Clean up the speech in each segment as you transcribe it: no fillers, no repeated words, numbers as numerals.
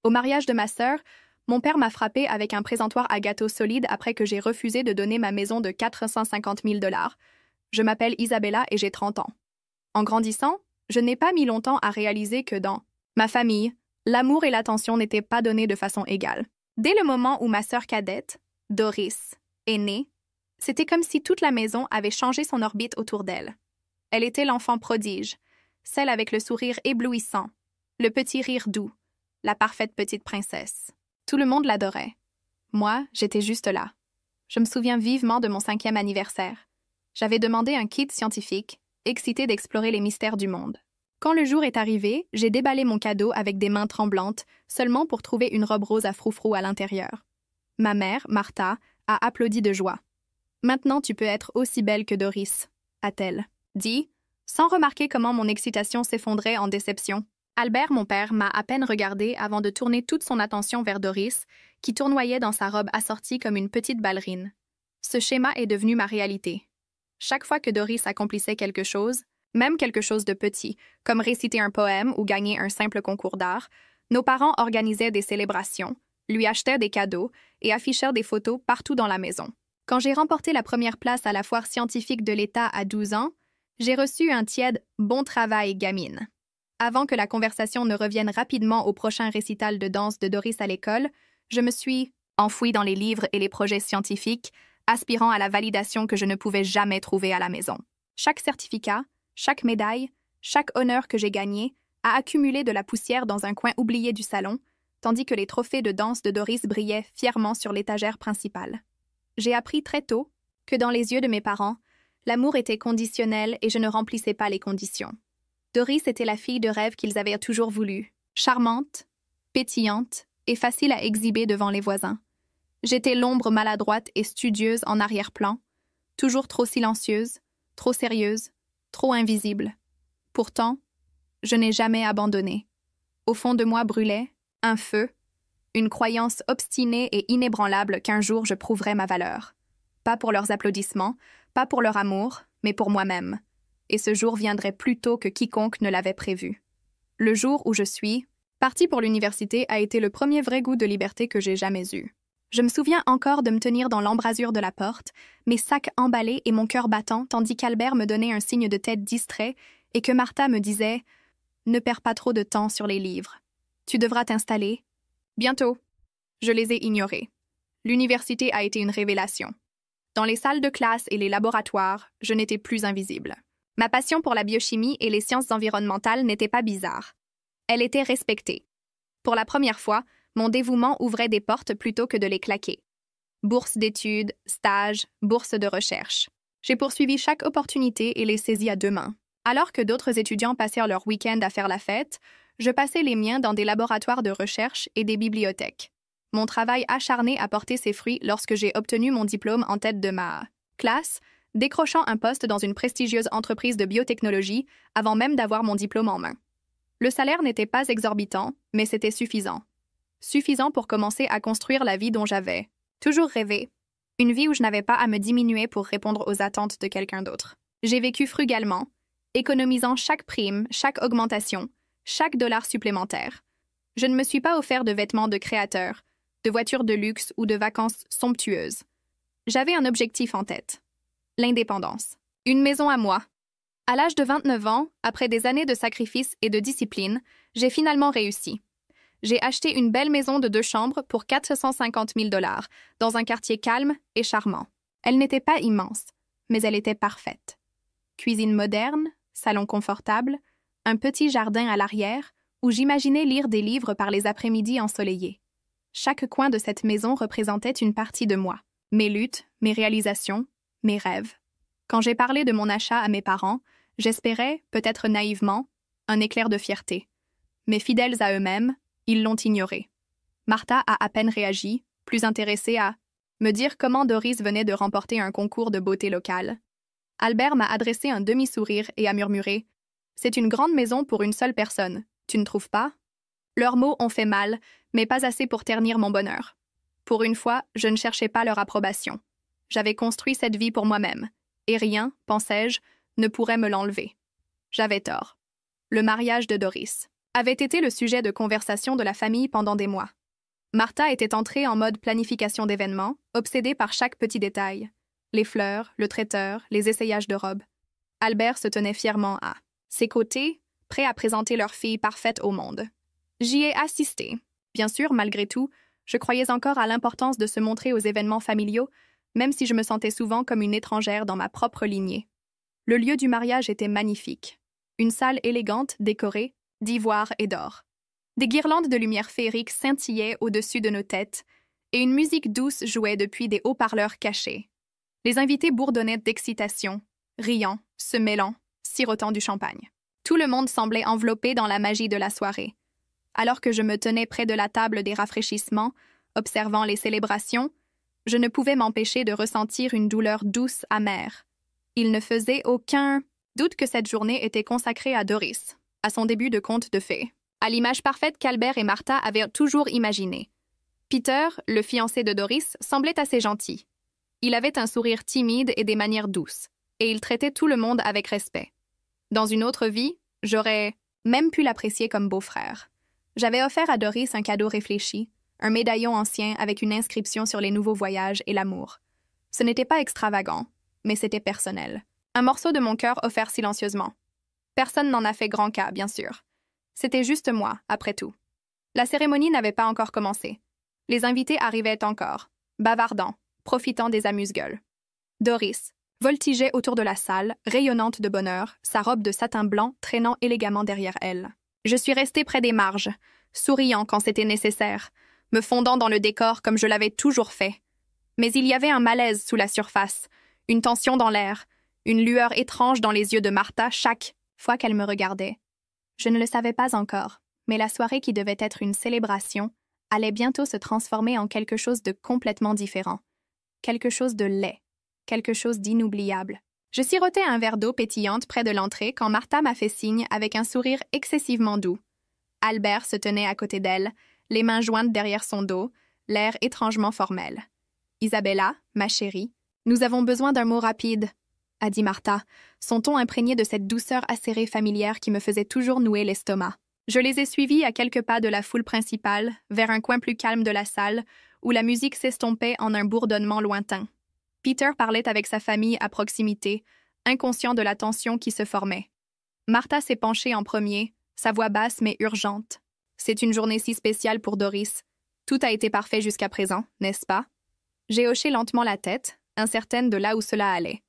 Au mariage de ma sœur, mon père m'a frappé avec un présentoir à gâteau solide après que j'ai refusé de donner ma maison de 450 000 $. Je m'appelle Isabella et j'ai 30 ans. En grandissant, je n'ai pas mis longtemps à réaliser que dans ma famille, l'amour et l'attention n'étaient pas donnés de façon égale. Dès le moment où ma sœur cadette, Doris, est née, c'était comme si toute la maison avait changé son orbite autour d'elle. Elle était l'enfant prodige, celle avec le sourire éblouissant, le petit rire doux, la parfaite petite princesse. Tout le monde l'adorait. Moi, j'étais juste là. Je me souviens vivement de mon 5e anniversaire. J'avais demandé un kit scientifique, excitée d'explorer les mystères du monde. Quand le jour est arrivé, j'ai déballé mon cadeau avec des mains tremblantes, seulement pour trouver une robe rose à froufrou à l'intérieur. Ma mère, Martha, a applaudi de joie. « Maintenant tu peux être aussi belle que Doris », a-t-elle dit, sans remarquer comment mon excitation s'effondrait en déception. Albert, mon père, m'a à peine regardé avant de tourner toute son attention vers Doris, qui tournoyait dans sa robe assortie comme une petite ballerine. Ce schéma est devenu ma réalité. Chaque fois que Doris accomplissait quelque chose, même quelque chose de petit, comme réciter un poème ou gagner un simple concours d'art, nos parents organisaient des célébrations, lui achetaient des cadeaux et affichèrent des photos partout dans la maison. Quand j'ai remporté la première place à la foire scientifique de l'État à 12 ans, j'ai reçu un tiède « Bon travail, gamine ». Avant que la conversation ne revienne rapidement au prochain récital de danse de Doris à l'école, je me suis enfouie dans les livres et les projets scientifiques, aspirant à la validation que je ne pouvais jamais trouver à la maison. Chaque certificat, chaque médaille, chaque honneur que j'ai gagné a accumulé de la poussière dans un coin oublié du salon, tandis que les trophées de danse de Doris brillaient fièrement sur l'étagère principale. J'ai appris très tôt que dans les yeux de mes parents, l'amour était conditionnel et je ne remplissais pas les conditions. Doris était la fille de rêve qu'ils avaient toujours voulu, charmante, pétillante et facile à exhiber devant les voisins. J'étais l'ombre maladroite et studieuse en arrière-plan, toujours trop silencieuse, trop sérieuse, trop invisible. Pourtant, je n'ai jamais abandonné. Au fond de moi brûlait un feu, une croyance obstinée et inébranlable qu'un jour je prouverais ma valeur. Pas pour leurs applaudissements, pas pour leur amour, mais pour moi-même. Et ce jour viendrait plus tôt que quiconque ne l'avait prévu. Le jour où je suis partie pour l'université a été le premier vrai goût de liberté que j'ai jamais eu. Je me souviens encore de me tenir dans l'embrasure de la porte, mes sacs emballés et mon cœur battant, tandis qu'Albert me donnait un signe de tête distrait et que Martha me disait « Ne perds pas trop de temps sur les livres. Tu devras t'installer. Bientôt. » Je les ai ignorés. L'université a été une révélation. Dans les salles de classe et les laboratoires, je n'étais plus invisible. Ma passion pour la biochimie et les sciences environnementales n'était pas bizarre. Elle était respectée. Pour la première fois, mon dévouement ouvrait des portes plutôt que de les claquer. Bourse d'études, stages, bourse de recherche. J'ai poursuivi chaque opportunité et les saisis à deux mains. Alors que d'autres étudiants passèrent leur week-end à faire la fête, je passais les miens dans des laboratoires de recherche et des bibliothèques. Mon travail acharné a porté ses fruits lorsque j'ai obtenu mon diplôme en tête de ma classe, décrochant un poste dans une prestigieuse entreprise de biotechnologie avant même d'avoir mon diplôme en main. Le salaire n'était pas exorbitant, mais c'était suffisant. Suffisant pour commencer à construire la vie dont j'avais toujours rêvé. Une vie où je n'avais pas à me diminuer pour répondre aux attentes de quelqu'un d'autre. J'ai vécu frugalement, économisant chaque prime, chaque augmentation, chaque dollar supplémentaire. Je ne me suis pas offert de vêtements de créateur, de voitures de luxe ou de vacances somptueuses. J'avais un objectif en tête. L'indépendance. Une maison à moi. À l'âge de 29 ans, après des années de sacrifice et de discipline, j'ai finalement réussi. J'ai acheté une belle maison de 2 chambres pour 450 000 $, dans un quartier calme et charmant. Elle n'était pas immense, mais elle était parfaite. Cuisine moderne, salon confortable, un petit jardin à l'arrière, où j'imaginais lire des livres par les après-midi ensoleillés. Chaque coin de cette maison représentait une partie de moi. Mes luttes, mes réalisations, mes rêves. Quand j'ai parlé de mon achat à mes parents, j'espérais, peut-être naïvement, un éclair de fierté. Mais fidèles à eux-mêmes, ils l'ont ignoré. Martha a à peine réagi, plus intéressée à me dire comment Doris venait de remporter un concours de beauté locale. Albert m'a adressé un demi-sourire et a murmuré « C'est une grande maison pour une seule personne, tu ne trouves pas ?» Leurs mots ont fait mal, mais pas assez pour ternir mon bonheur. Pour une fois, je ne cherchais pas leur approbation. J'avais construit cette vie pour moi-même, et rien, pensais-je, ne pourrait me l'enlever. J'avais tort. Le mariage de Doris. avait été le sujet de conversation de la famille pendant des mois. Martha était entrée en mode planification d'événements, obsédée par chaque petit détail. Les fleurs, le traiteur, les essayages de robes. Albert se tenait fièrement à ses côtés, prêt à présenter leur fille parfaite au monde. J'y ai assisté. Bien sûr, malgré tout, je croyais encore à l'importance de se montrer aux événements familiaux, même si je me sentais souvent comme une étrangère dans ma propre lignée. Le lieu du mariage était magnifique. Une salle élégante, décorée, d'ivoire et d'or. Des guirlandes de lumière féerique scintillaient au-dessus de nos têtes, et une musique douce jouait depuis des haut-parleurs cachés. Les invités bourdonnaient d'excitation, riant, se mêlant, sirotant du champagne. Tout le monde semblait enveloppé dans la magie de la soirée. Alors que je me tenais près de la table des rafraîchissements, observant les célébrations, je ne pouvais m'empêcher de ressentir une douleur douce, amère. Il ne faisait aucun doute que cette journée était consacrée à Doris, à son début de conte de fées, à l'image parfaite qu'Albert et Martha avaient toujours imaginée. Peter, le fiancé de Doris, semblait assez gentil. Il avait un sourire timide et des manières douces, et il traitait tout le monde avec respect. Dans une autre vie, j'aurais même pu l'apprécier comme beau-frère. J'avais offert à Doris un cadeau réfléchi, un médaillon ancien avec une inscription sur les nouveaux voyages et l'amour. Ce n'était pas extravagant, mais c'était personnel. Un morceau de mon cœur offert silencieusement. Personne n'en a fait grand cas, bien sûr. C'était juste moi, après tout. La cérémonie n'avait pas encore commencé. Les invités arrivaient encore, bavardant, profitant des amuse-gueules. Doris voltigeait autour de la salle, rayonnante de bonheur, sa robe de satin blanc traînant élégamment derrière elle. Je suis restée près des marges, souriant quand c'était nécessaire, me fondant dans le décor comme je l'avais toujours fait. Mais il y avait un malaise sous la surface, une tension dans l'air, une lueur étrange dans les yeux de Martha chaque fois qu'elle me regardait. Je ne le savais pas encore, mais la soirée qui devait être une célébration allait bientôt se transformer en quelque chose de complètement différent. Quelque chose de laid, quelque chose d'inoubliable. Je sirotais un verre d'eau pétillante près de l'entrée quand Martha m'a fait signe avec un sourire excessivement doux. Albert se tenait à côté d'elle, les mains jointes derrière son dos, l'air étrangement formel. « Isabella, ma chérie, nous avons besoin d'un mot rapide, » a dit Martha, son ton imprégné de cette douceur acérée familière qui me faisait toujours nouer l'estomac. Je les ai suivis à quelques pas de la foule principale, vers un coin plus calme de la salle, où la musique s'estompait en un bourdonnement lointain. Peter parlait avec sa famille à proximité, inconscient de la tension qui se formait. Martha s'est penchée en premier, sa voix basse mais urgente. « C'est une journée si spéciale pour Doris. Tout a été parfait jusqu'à présent, n'est-ce pas? » J'ai hoché lentement la tête, incertaine de là où cela allait.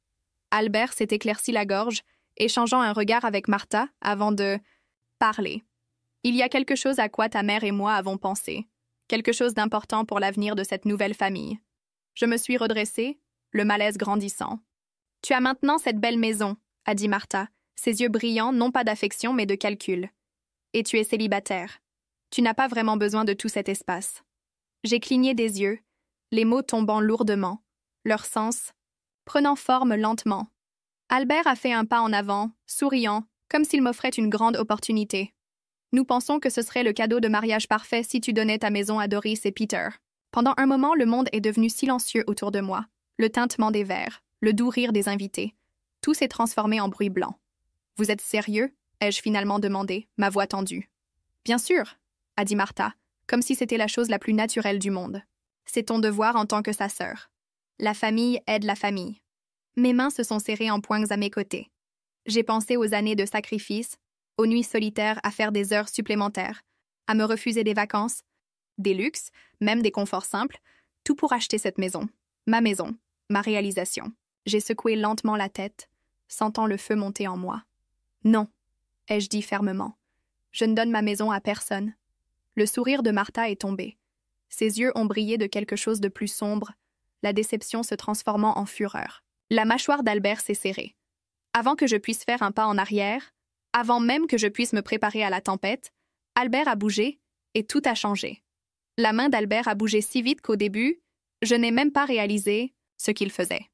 Albert s'est éclairci la gorge, échangeant un regard avec Martha avant de parler. « Il y a quelque chose à quoi ta mère et moi avons pensé. Quelque chose d'important pour l'avenir de cette nouvelle famille. » Je me suis redressée, le malaise grandissant. « Tu as maintenant cette belle maison, » a dit Martha, ses yeux brillants non pas d'affection mais de calcul. « Et tu es célibataire. Tu n'as pas vraiment besoin de tout cet espace. » J'ai cligné des yeux, les mots tombant lourdement, leur sens prenant forme lentement. Albert a fait un pas en avant, souriant, comme s'il m'offrait une grande opportunité. « Nous pensons que ce serait le cadeau de mariage parfait si tu donnais ta maison à Doris et Peter. » Pendant un moment, le monde est devenu silencieux autour de moi. Le tintement des verres, le doux rire des invités. Tout s'est transformé en bruit blanc. « Vous êtes sérieux ?» ai-je finalement demandé, ma voix tendue. « Bien sûr, » a dit Martha, comme si c'était la chose la plus naturelle du monde. « C'est ton devoir en tant que sa sœur. La famille aide la famille. » Mes mains se sont serrées en poings à mes côtés. J'ai pensé aux années de sacrifice, aux nuits solitaires à faire des heures supplémentaires, à me refuser des vacances, des luxes, même des conforts simples, tout pour acheter cette maison, ma réalisation. J'ai secoué lentement la tête, sentant le feu monter en moi. « Non », ai-je dit fermement. « Je ne donne ma maison à personne. » Le sourire de Martha est tombé. Ses yeux ont brillé de quelque chose de plus sombre, la déception se transformant en fureur. La mâchoire d'Albert s'est serrée. Avant que je puisse faire un pas en arrière, avant même que je puisse me préparer à la tempête, Albert a bougé et tout a changé. La main d'Albert a bougé si vite qu'au début, je n'ai même pas réalisé ce qu'il faisait.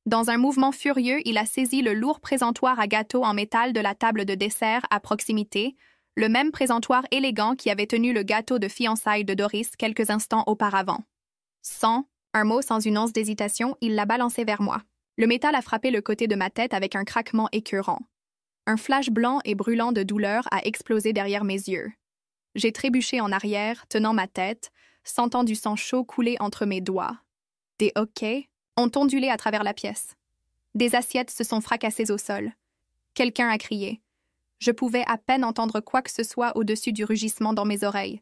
Dans un mouvement furieux, il a saisi le lourd présentoir à gâteaux en métal de la table de dessert à proximité, le même présentoir élégant qui avait tenu le gâteau de fiançailles de Doris quelques instants auparavant. Sans un mot, sans une once d'hésitation, il l'a balancé vers moi. Le métal a frappé le côté de ma tête avec un craquement écœurant. Un flash blanc et brûlant de douleur a explosé derrière mes yeux. J'ai trébuché en arrière, tenant ma tête, sentant du sang chaud couler entre mes doigts. Des hoquets ont ondulé à travers la pièce. Des assiettes se sont fracassées au sol. Quelqu'un a crié. Je pouvais à peine entendre quoi que ce soit au-dessus du rugissement dans mes oreilles,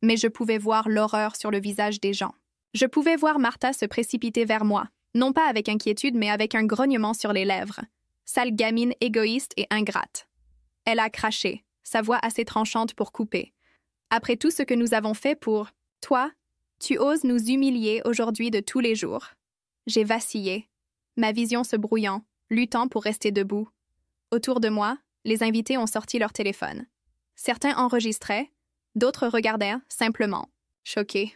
mais je pouvais voir l'horreur sur le visage des gens. Je pouvais voir Martha se précipiter vers moi, non pas avec inquiétude, mais avec un grognement sur les lèvres. Sale gamine égoïste et ingrate. Elle a craché, sa voix assez tranchante pour couper. Après tout ce que nous avons fait pour toi, tu oses nous humilier aujourd'hui de tous les jours. J'ai vacillé, ma vision se brouillant, luttant pour rester debout. Autour de moi, les invités ont sorti leur téléphone. Certains enregistraient, d'autres regardaient simplement, choqués.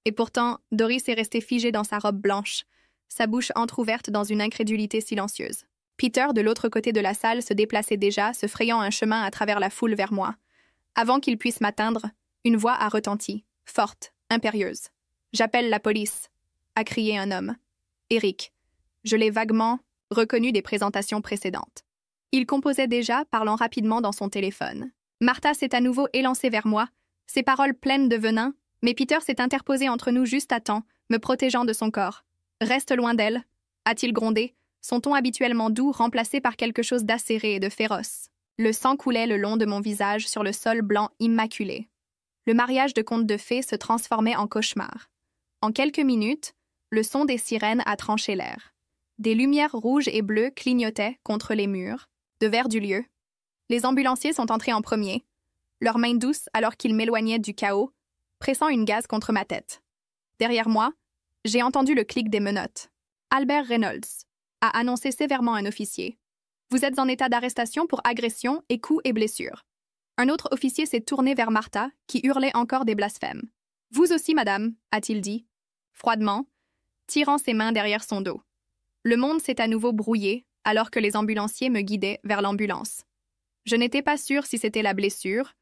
Et pourtant, Doris est restée figée dans sa robe blanche, sa bouche entr'ouverte dans une incrédulité silencieuse. Peter, de l'autre côté de la salle, se déplaçait déjà, se frayant un chemin à travers la foule vers moi. Avant qu'il puisse m'atteindre, une voix a retenti, forte, impérieuse. « J'appelle la police !» a crié un homme. Eric. Je l'ai vaguement reconnu des présentations précédentes. Il composait déjà, parlant rapidement dans son téléphone. Martha s'est à nouveau élancée vers moi, ses paroles pleines de venin, mais Peter s'est interposé entre nous juste à temps, me protégeant de son corps. « Reste loin d'elle !» a-t-il grondé, son ton habituellement doux remplacé par quelque chose d'acéré et de féroce. Le sang coulait le long de mon visage sur le sol blanc immaculé. Le mariage de conte de fées se transformait en cauchemar. En quelques minutes, le son des sirènes a tranché l'air. Des lumières rouges et bleues clignotaient contre les murs, de verre du lieu. Les ambulanciers sont entrés en premier, leurs mains douces alors qu'ils m'éloignaient du chaos, pressant une gaze contre ma tête. Derrière moi, j'ai entendu le clic des menottes. Albert Reynolds a annoncé sévèrement un officier. « Vous êtes en état d'arrestation pour agression et coups et blessures. » Un autre officier s'est tourné vers Martha, qui hurlait encore des blasphèmes. « Vous aussi, madame, » a-t-il dit, froidement, tirant ses mains derrière son dos. Le monde s'est à nouveau brouillé, alors que les ambulanciers me guidaient vers l'ambulance. Je n'étais pas sûre si c'était la blessure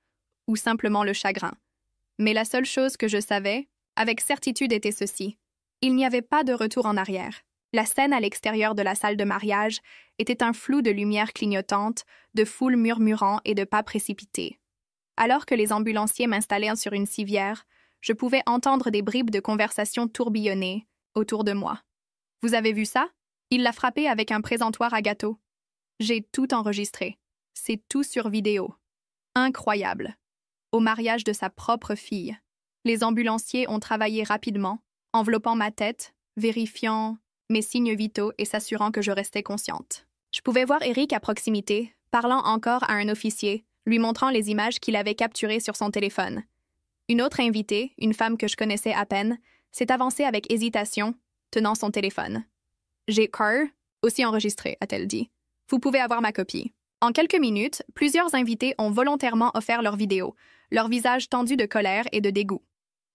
ou simplement le chagrin. Mais la seule chose que je savais, avec certitude, était ceci. Il n'y avait pas de retour en arrière. La scène à l'extérieur de la salle de mariage était un flou de lumière clignotante, de foule murmurant et de pas précipités. Alors que les ambulanciers m'installaient sur une civière, je pouvais entendre des bribes de conversation tourbillonner autour de moi. « Vous avez vu ça? Il l'a frappé avec un présentoir à gâteau. » J'ai tout enregistré. C'est tout sur vidéo. Incroyable. Au mariage de sa propre fille. Les ambulanciers ont travaillé rapidement, enveloppant ma tête, vérifiant mes signes vitaux et s'assurant que je restais consciente. Je pouvais voir Eric à proximité, parlant encore à un officier, lui montrant les images qu'il avait capturées sur son téléphone. Une autre invitée, une femme que je connaissais à peine, s'est avancée avec hésitation, tenant son téléphone. « J'ai Carr, aussi enregistré », a-t-elle dit. « Vous pouvez avoir ma copie. » En quelques minutes, plusieurs invités ont volontairement offert leurs vidéos, leur visage tendu de colère et de dégoût.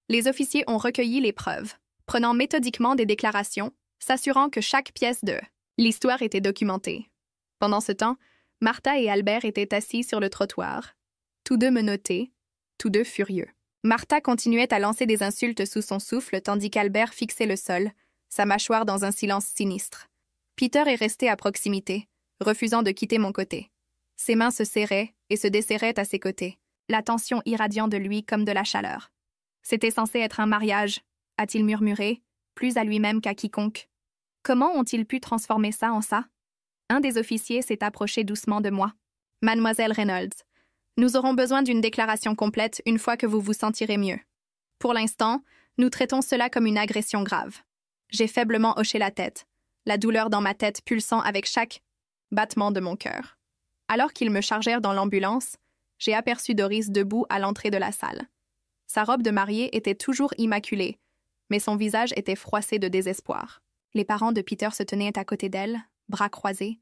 Les officiers ont recueilli les preuves, prenant méthodiquement des déclarations, s'assurant que chaque pièce de l'histoire était documentée. Pendant ce temps, Martha et Albert étaient assis sur le trottoir, tous deux menottés, tous deux furieux. Martha continuait à lancer des insultes sous son souffle tandis qu'Albert fixait le sol, sa mâchoire dans un silence sinistre. Peter est resté à proximité, refusant de quitter mon côté. Ses mains se serraient et se desserraient à ses côtés, la tension irradiant de lui comme de la chaleur. « C'était censé être un mariage », a-t-il murmuré, plus à lui-même qu'à quiconque. Comment ont-ils pu transformer ça en ça? Un des officiers s'est approché doucement de moi. « Mademoiselle Reynolds, nous aurons besoin d'une déclaration complète une fois que vous vous sentirez mieux. Pour l'instant, nous traitons cela comme une agression grave. » J'ai faiblement hoché la tête, la douleur dans ma tête pulsant avec chaque battement de mon cœur. Alors qu'ils me chargèrent dans l'ambulance, j'ai aperçu Doris debout à l'entrée de la salle. Sa robe de mariée était toujours immaculée, mais son visage était froissé de désespoir. Les parents de Peter se tenaient à côté d'elle, bras croisés,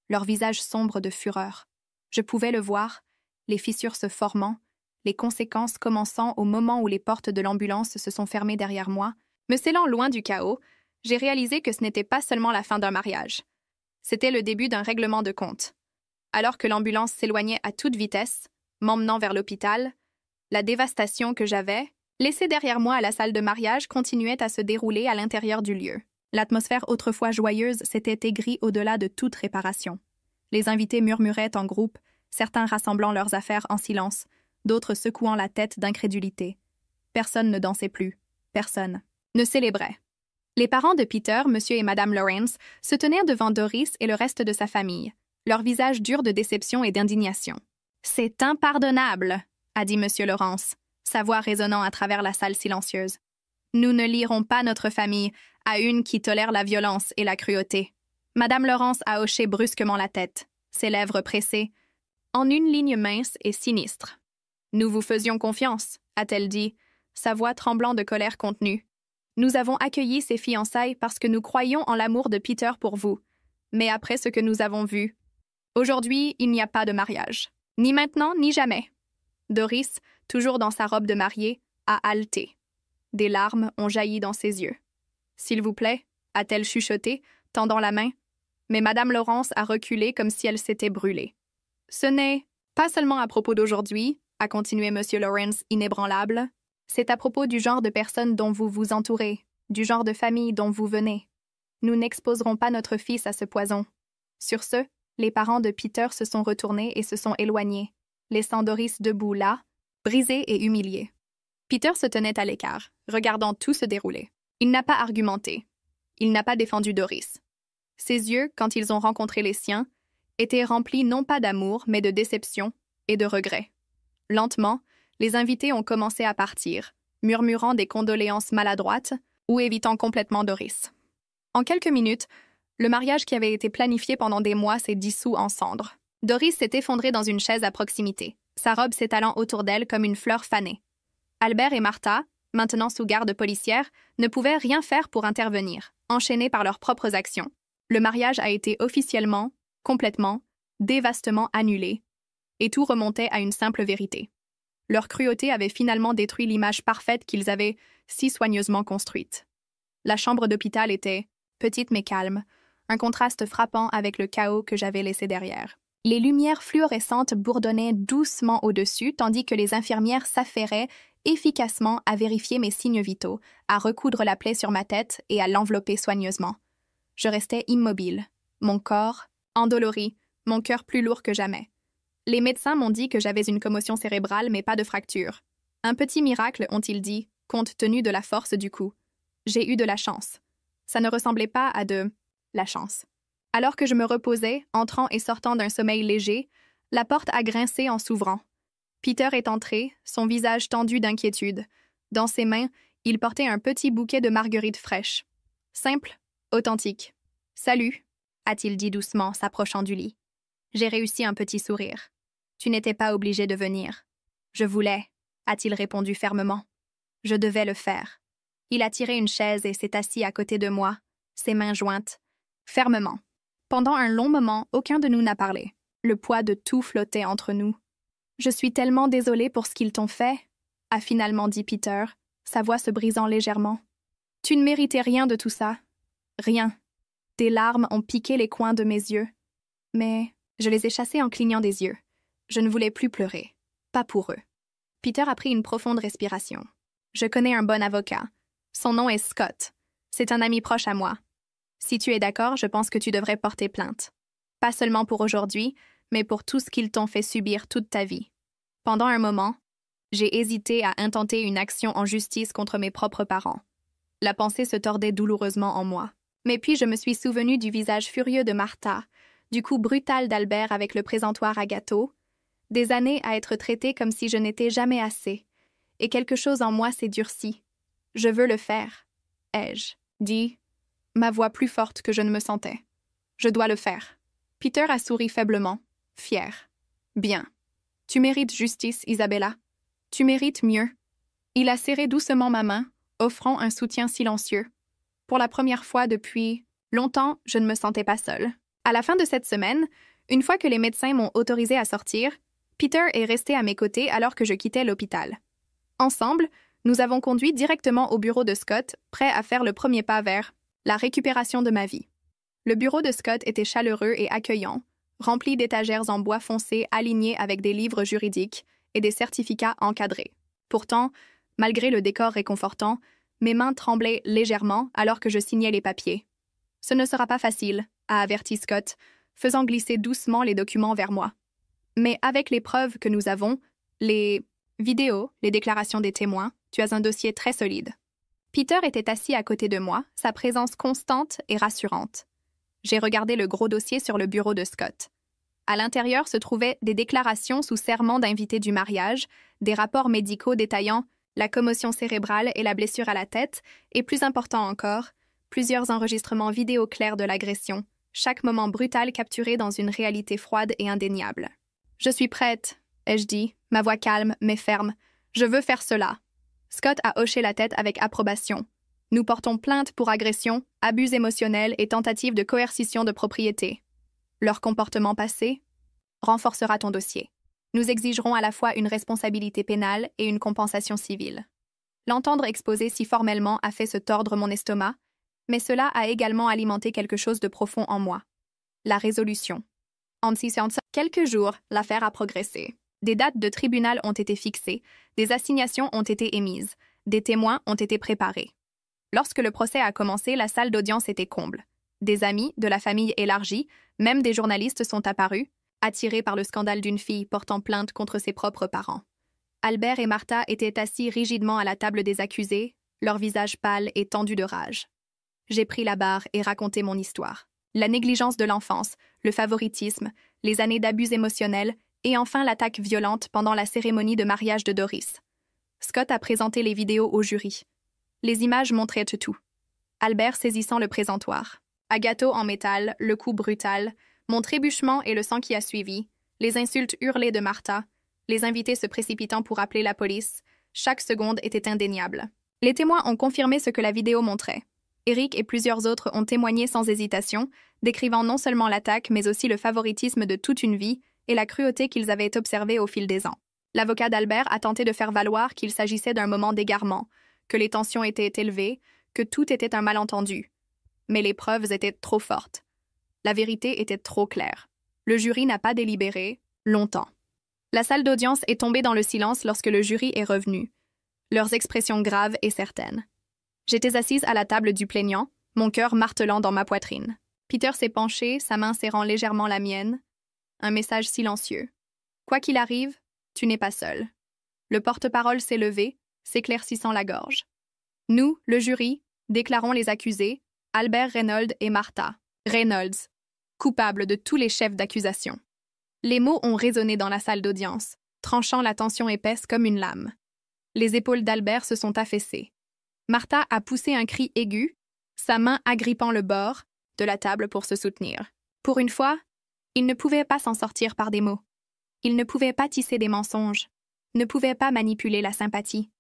leur visage sombre de fureur. Je pouvais le voir, les fissures se formant, les conséquences commençant au moment où les portes de l'ambulance se sont fermées derrière moi. Me scellant loin du chaos, j'ai réalisé que ce n'était pas seulement la fin d'un mariage. C'était le début d'un règlement de compte. Alors que l'ambulance s'éloignait à toute vitesse, m'emmenant vers l'hôpital, la dévastation que j'avais laissée derrière moi à la salle de mariage continuait à se dérouler à l'intérieur du lieu. L'atmosphère autrefois joyeuse s'était aigrie au-delà de toute réparation. Les invités murmuraient en groupe, certains rassemblant leurs affaires en silence, d'autres secouant la tête d'incrédulité. Personne ne dansait plus. Personne ne célébrait. Les parents de Peter, Monsieur et Madame Lawrence, se tenaient devant Doris et le reste de sa famille, leur visage dur de déception et d'indignation. « C'est impardonnable !» a dit Monsieur Lawrence, sa voix résonnant à travers la salle silencieuse. « Nous ne lierons pas notre famille à une qui tolère la violence et la cruauté. » Madame Lawrence a hoché brusquement la tête, ses lèvres pressées, en une ligne mince et sinistre. « Nous vous faisions confiance, a-t-elle dit, sa voix tremblant de colère contenue. Nous avons accueilli ces fiançailles parce que nous croyions en l'amour de Peter pour vous. Mais après ce que nous avons vu, aujourd'hui, il n'y a pas de mariage. Ni maintenant, ni jamais. » Doris, toujours dans sa robe de mariée, a haleté. Des larmes ont jailli dans ses yeux. « S'il vous plaît, a-t-elle chuchoté, tendant la main. Mais Madame Lawrence a reculé comme si elle s'était brûlée. « Ce n'est pas seulement à propos d'aujourd'hui, a continué Monsieur Lawrence inébranlable. C'est à propos du genre de personnes dont vous vous entourez, du genre de famille dont vous venez. Nous n'exposerons pas notre fils à ce poison. » Sur ce, les parents de Peter se sont retournés et se sont éloignés, laissant Doris debout là, brisée et humiliée. Peter se tenait à l'écart, regardant tout se dérouler. Il n'a pas argumenté. Il n'a pas défendu Doris. Ses yeux, quand ils ont rencontré les siens, étaient remplis non pas d'amour, mais de déception et de regret. Lentement, les invités ont commencé à partir, murmurant des condoléances maladroites ou évitant complètement Doris. En quelques minutes, le mariage qui avait été planifié pendant des mois s'est dissous en cendres. Doris s'est effondrée dans une chaise à proximité, sa robe s'étalant autour d'elle comme une fleur fanée. Albert et Martha, maintenant sous garde policière, ne pouvaient rien faire pour intervenir, enchaînés par leurs propres actions. Le mariage a été officiellement, complètement, dévastement annulé, et tout remontait à une simple vérité. Leur cruauté avait finalement détruit l'image parfaite qu'ils avaient si soigneusement construite. La chambre d'hôpital était, petite mais calme, un contraste frappant avec le chaos que j'avais laissé derrière. Les lumières fluorescentes bourdonnaient doucement au-dessus, tandis que les infirmières s'affairaient efficacement à vérifier mes signes vitaux, à recoudre la plaie sur ma tête et à l'envelopper soigneusement. Je restais immobile, mon corps endolori, mon cœur plus lourd que jamais. Les médecins m'ont dit que j'avais une commotion cérébrale, mais pas de fracture. Un petit miracle, ont-ils dit, compte tenu de la force du coup. J'ai eu de la chance. Ça ne ressemblait pas à de la chance. Alors que je me reposais, entrant et sortant d'un sommeil léger, la porte a grincé en s'ouvrant. Peter est entré, son visage tendu d'inquiétude. Dans ses mains, il portait un petit bouquet de marguerites fraîches. Simple, authentique. « Salut », a-t-il dit doucement, s'approchant du lit. J'ai réussi un petit sourire. « Tu n'étais pas obligé de venir. »« Je voulais », a-t-il répondu fermement. « Je devais le faire. » Il a tiré une chaise et s'est assis à côté de moi, ses mains jointes, fermement. Pendant un long moment, aucun de nous n'a parlé. Le poids de tout flottait entre nous. « Je suis tellement désolée pour ce qu'ils t'ont fait », a finalement dit Peter, sa voix se brisant légèrement. « Tu ne méritais rien de tout ça. Rien. » Des larmes ont piqué les coins de mes yeux. Mais je les ai chassés en clignant des yeux. Je ne voulais plus pleurer. Pas pour eux. Peter a pris une profonde respiration. « Je connais un bon avocat. Son nom est Scott. C'est un ami proche à moi. Si tu es d'accord, je pense que tu devrais porter plainte. Pas seulement pour aujourd'hui, mais pour tout ce qu'ils t'ont fait subir toute ta vie. » Pendant un moment, j'ai hésité à intenter une action en justice contre mes propres parents. La pensée se tordait douloureusement en moi. Mais puis je me suis souvenu du visage furieux de Martha, du coup brutal d'Albert avec le présentoir à gâteau, des années à être traitée comme si je n'étais jamais assez, et quelque chose en moi s'est durci. « Je veux le faire, » ai-je dit, ma voix plus forte que je ne me sentais. « Je dois le faire. » Peter a souri faiblement, fier. « Bien. Tu mérites justice, Isabella. Tu mérites mieux. » Il a serré doucement ma main, offrant un soutien silencieux. Pour la première fois depuis longtemps, je ne me sentais pas seule. À la fin de cette semaine, une fois que les médecins m'ont autorisé à sortir, Peter est resté à mes côtés alors que je quittais l'hôpital. Ensemble, nous avons conduit directement au bureau de Scott, prêt à faire le premier pas vers la récupération de ma vie. Le bureau de Scott était chaleureux et accueillant, rempli d'étagères en bois foncé alignées avec des livres juridiques et des certificats encadrés. Pourtant, malgré le décor réconfortant, mes mains tremblaient légèrement alors que je signais les papiers. « Ce ne sera pas facile », a averti Scott, faisant glisser doucement les documents vers moi. Mais avec les preuves que nous avons, les vidéos, les déclarations des témoins, tu as un dossier très solide. Peter était assis à côté de moi, sa présence constante et rassurante. J'ai regardé le gros dossier sur le bureau de Scott. À l'intérieur se trouvaient des déclarations sous serment d'invité du mariage, des rapports médicaux détaillant la commotion cérébrale et la blessure à la tête, et plus important encore, plusieurs enregistrements vidéo clairs de l'agression, chaque moment brutal capturé dans une réalité froide et indéniable. « Je suis prête », ai-je dit, ma voix calme mais ferme. « Je veux faire cela. » Scott a hoché la tête avec approbation. « Nous portons plainte pour agression, abus émotionnels et tentative de coercition de propriété. Leur comportement passé renforcera ton dossier. Nous exigerons à la fois une responsabilité pénale et une compensation civile. » L'entendre exposer si formellement a fait se tordre mon estomac, mais cela a également alimenté quelque chose de profond en moi. La résolution. En quelques jours, l'affaire a progressé. Des dates de tribunal ont été fixées, des assignations ont été émises, des témoins ont été préparés. Lorsque le procès a commencé, la salle d'audience était comble. Des amis, de la famille élargie, même des journalistes sont apparus, attirés par le scandale d'une fille portant plainte contre ses propres parents. Albert et Martha étaient assis rigidement à la table des accusés, leurs visages pâles et tendus de rage. J'ai pris la barre et raconté mon histoire. La négligence de l'enfance, le favoritisme, les années d'abus émotionnels et enfin l'attaque violente pendant la cérémonie de mariage de Doris. Scott a présenté les vidéos au jury. Les images montraient tout. Albert saisissant le présentoir. Agatho en métal, le coup brutal, mon trébuchement et le sang qui a suivi, les insultes hurlées de Martha, les invités se précipitant pour appeler la police. Chaque seconde était indéniable. Les témoins ont confirmé ce que la vidéo montrait. Eric et plusieurs autres ont témoigné sans hésitation, décrivant non seulement l'attaque, mais aussi le favoritisme de toute une vie et la cruauté qu'ils avaient observée au fil des ans. L'avocat d'Albert a tenté de faire valoir qu'il s'agissait d'un moment d'égarement, que les tensions étaient élevées, que tout était un malentendu. Mais les preuves étaient trop fortes. La vérité était trop claire. Le jury n'a pas délibéré longtemps. La salle d'audience est tombée dans le silence lorsque le jury est revenu, leurs expressions graves et certaines. J'étais assise à la table du plaignant, mon cœur martelant dans ma poitrine. Peter s'est penché, sa main serrant légèrement la mienne. Un message silencieux. « Quoi qu'il arrive, tu n'es pas seul. » Le porte-parole s'est levé, s'éclaircissant la gorge. Nous, le jury, déclarons les accusés, Albert Reynolds et Martha Reynolds, coupables de tous les chefs d'accusation. Les mots ont résonné dans la salle d'audience, tranchant la tension épaisse comme une lame. Les épaules d'Albert se sont affaissées. Martha a poussé un cri aigu, sa main agrippant le bord de la table pour se soutenir. Pour une fois, il ne pouvait pas s'en sortir par des mots. Il ne pouvait pas tisser des mensonges, ne pouvait pas manipuler la sympathie.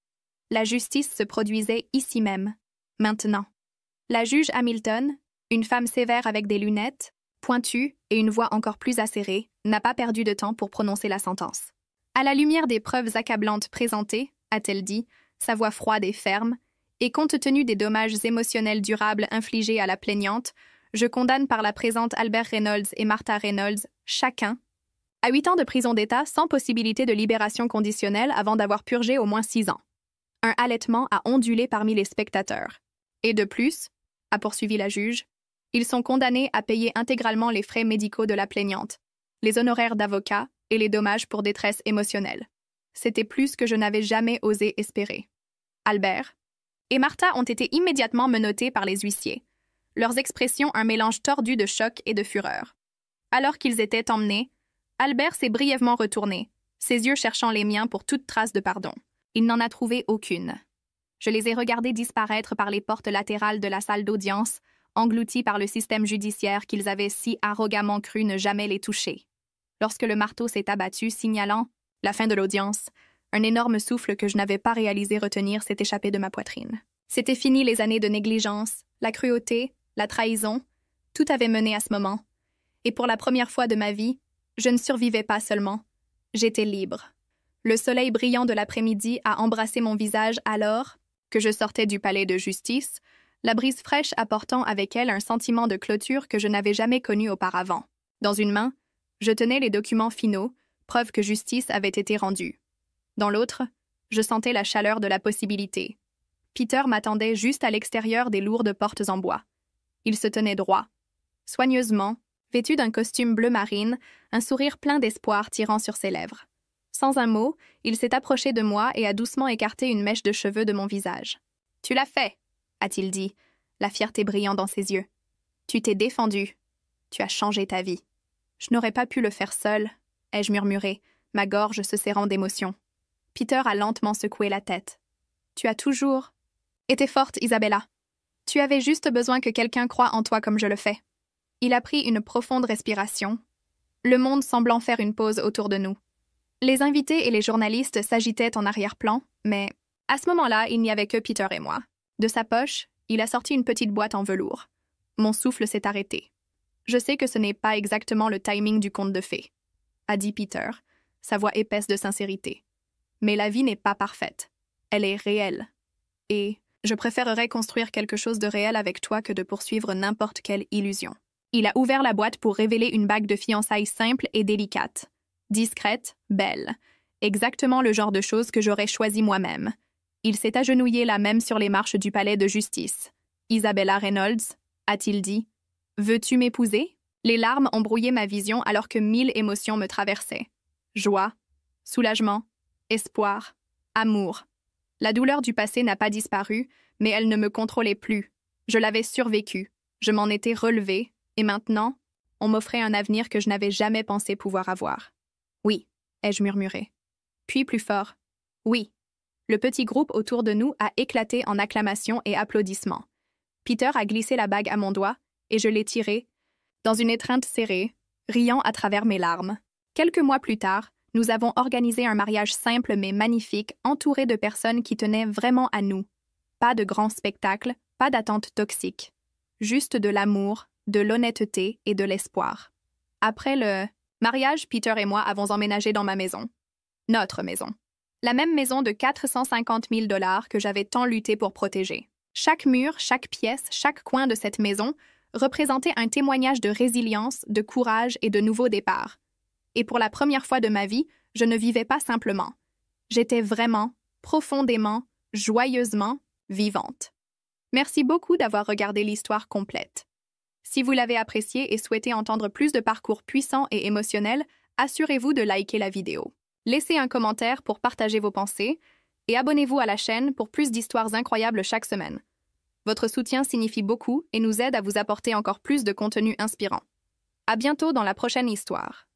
La justice se produisait ici même, maintenant. La juge Hamilton, une femme sévère avec des lunettes, pointue et une voix encore plus acérée, n'a pas perdu de temps pour prononcer la sentence. À la lumière des preuves accablantes présentées, a-t-elle dit, sa voix froide et ferme, et compte tenu des dommages émotionnels durables infligés à la plaignante, je condamne par la présente Albert Reynolds et Martha Reynolds, chacun, à 8 ans de prison d'État sans possibilité de libération conditionnelle avant d'avoir purgé au moins 6 ans. Un halètement a ondulé parmi les spectateurs. Et de plus, a poursuivi la juge, ils sont condamnés à payer intégralement les frais médicaux de la plaignante, les honoraires d'avocat et les dommages pour détresse émotionnelle. C'était plus que je n'avais jamais osé espérer. Albert et Martha ont été immédiatement menottés par les huissiers, leurs expressions un mélange tordu de choc et de fureur. Alors qu'ils étaient emmenés, Albert s'est brièvement retourné, ses yeux cherchant les miens pour toute trace de pardon. Il n'en a trouvé aucune. Je les ai regardés disparaître par les portes latérales de la salle d'audience, engloutis par le système judiciaire qu'ils avaient si arrogamment cru ne jamais les toucher. Lorsque le marteau s'est abattu, signalant la fin de l'audience, un énorme souffle que je n'avais pas réalisé retenir s'est échappé de ma poitrine. C'était fini les années de négligence, la cruauté, la trahison, tout avait mené à ce moment. Et pour la première fois de ma vie, je ne survivais pas seulement, j'étais libre. Le soleil brillant de l'après-midi a embrassé mon visage alors que je sortais du palais de justice, la brise fraîche apportant avec elle un sentiment de clôture que je n'avais jamais connu auparavant. Dans une main, je tenais les documents finaux, preuve que justice avait été rendue. Dans l'autre, je sentais la chaleur de la possibilité. Peter m'attendait juste à l'extérieur des lourdes portes en bois. Il se tenait droit. Soigneusement, vêtu d'un costume bleu marine, un sourire plein d'espoir tirant sur ses lèvres. Sans un mot, il s'est approché de moi et a doucement écarté une mèche de cheveux de mon visage. « Tu l'as fait !» a-t-il dit, la fierté brillant dans ses yeux. « Tu t'es défendu. Tu as changé ta vie. »« Je n'aurais pas pu le faire seul, » ai-je murmuré, ma gorge se serrant d'émotion. Peter a lentement secoué la tête. « Tu as toujours été forte, Isabella. Tu avais juste besoin que quelqu'un croie en toi comme je le fais. » Il a pris une profonde respiration, le monde semblant faire une pause autour de nous. Les invités et les journalistes s'agitaient en arrière-plan, mais à ce moment-là, il n'y avait que Peter et moi. De sa poche, il a sorti une petite boîte en velours. Mon souffle s'est arrêté. « Je sais que ce n'est pas exactement le timing du conte de fées, » a dit Peter, sa voix épaisse de sincérité. « Mais la vie n'est pas parfaite. Elle est réelle. Et je préférerais construire quelque chose de réel avec toi que de poursuivre n'importe quelle illusion. » Il a ouvert la boîte pour révéler une bague de fiançailles simple et délicate. Discrète, belle. Exactement le genre de choses que j'aurais choisi moi-même. Il s'est agenouillé là même sur les marches du palais de justice. « Isabella Reynolds, » a-t-il dit, « veux-tu m'épouser ?» Les larmes ont brouillé ma vision alors que 1000 émotions me traversaient. Joie, soulagement, espoir, amour. La douleur du passé n'a pas disparu, mais elle ne me contrôlait plus. Je l'avais survécue, je m'en étais relevée, et maintenant, on m'offrait un avenir que je n'avais jamais pensé pouvoir avoir. « Oui », ai-je murmuré. Puis plus fort, « oui ». Le petit groupe autour de nous a éclaté en acclamations et applaudissements. Peter a glissé la bague à mon doigt, et je l'ai tirée, dans une étreinte serrée, riant à travers mes larmes. Quelques mois plus tard, nous avons organisé un mariage simple mais magnifique, entouré de personnes qui tenaient vraiment à nous. Pas de grands spectacles, pas d'attentes toxiques. Juste de l'amour, de l'honnêteté et de l'espoir. Après le mariage, Peter et moi avons emménagé dans ma maison. Notre maison. La même maison de 450 000 $ que j'avais tant lutté pour protéger. Chaque mur, chaque pièce, chaque coin de cette maison représentait un témoignage de résilience, de courage et de nouveau départ. Et pour la première fois de ma vie, je ne vivais pas simplement. J'étais vraiment, profondément, joyeusement vivante. Merci beaucoup d'avoir regardé l'histoire complète. Si vous l'avez appréciée et souhaitez entendre plus de parcours puissants et émotionnels, assurez-vous de liker la vidéo. Laissez un commentaire pour partager vos pensées et abonnez-vous à la chaîne pour plus d'histoires incroyables chaque semaine. Votre soutien signifie beaucoup et nous aide à vous apporter encore plus de contenu inspirant. À bientôt dans la prochaine histoire.